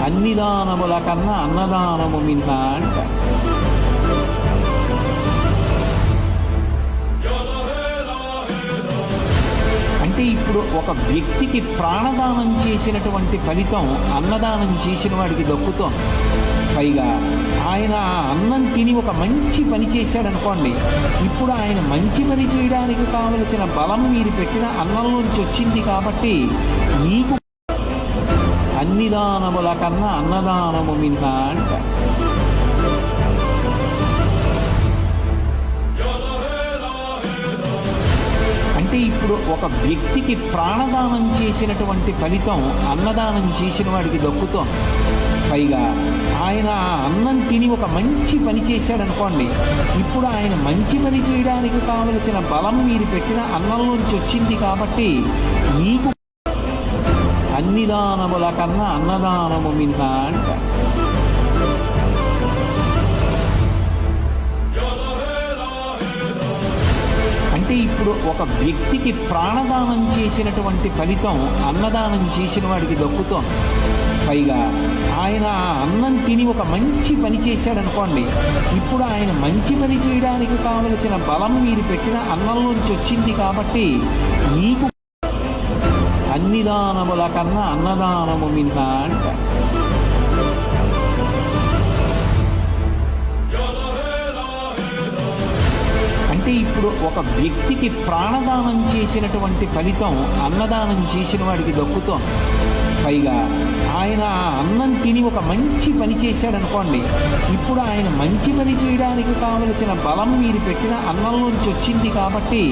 అన్ని దానముల కన్నా అన్నదానము మిన్న అంట. అంటే ఇప్పుడు ఒక వ్యక్తికి ప్రాణదానం చేసినటువంటి ఫలితం అన్నదానం చేసిన వాడికి దక్కుతోంది. పైగా ఆయన ఆ అన్నం తిని ఒక మంచి పని చేశాడనుకోండి, ఇప్పుడు ఆయన మంచి పని చేయడానికి కావలసిన బలం మీరు పెట్టిన అన్నంలోంచి వచ్చింది కాబట్టి మీకు అన్ని దానముల కన్నా అన్నదానము మిన్న అంట. అంటే ఇప్పుడు ఒక వ్యక్తికి ప్రాణదానం చేసినటువంటి ఫలితం అన్నదానం చేసిన వాడికి దక్కుతోంది. పైగా ఆయన ఆ అన్నం తిని ఒక మంచి పని చేశాడనుకోండి, ఇప్పుడు ఆయన మంచి పని చేయడానికి కావలసిన బలం మీరు పెట్టిన అన్నంలోంచి వచ్చింది కాబట్టి మీకు అన్ని దానముల కన్నా అన్నదానము మిన్న అంట. అంటే ఇప్పుడు ఒక వ్యక్తికి ప్రాణదానం చేసినటువంటి ఫలితం అన్నదానం చేసిన వాడికి దక్కుతోంది. పైగా ఆయన ఆ అన్నం తిని ఒక మంచి పని చేశాడనుకోండి, ఇప్పుడు ఆయన మంచి పని చేయడానికి కావలసిన బలం మీరు పెట్టిన అన్నంలోంచి వచ్చింది కాబట్టి మీకు అన్ని దానముల కన్నా అన్నదానము మిన్న అంట. అంటే ఇప్పుడు ఒక వ్యక్తికి ప్రాణదానం చేసినటువంటి ఫలితం అన్నదానం చేసిన వాడికి దక్కుతోంది. పైగా ఆయన ఆ అన్నం తిని ఒక మంచి పని చేశాడనుకోండి, ఇప్పుడు ఆయన మంచి పని చేయడానికి కావలసిన బలం మీరు పెట్టిన అన్నంలోంచి వచ్చింది కాబట్టి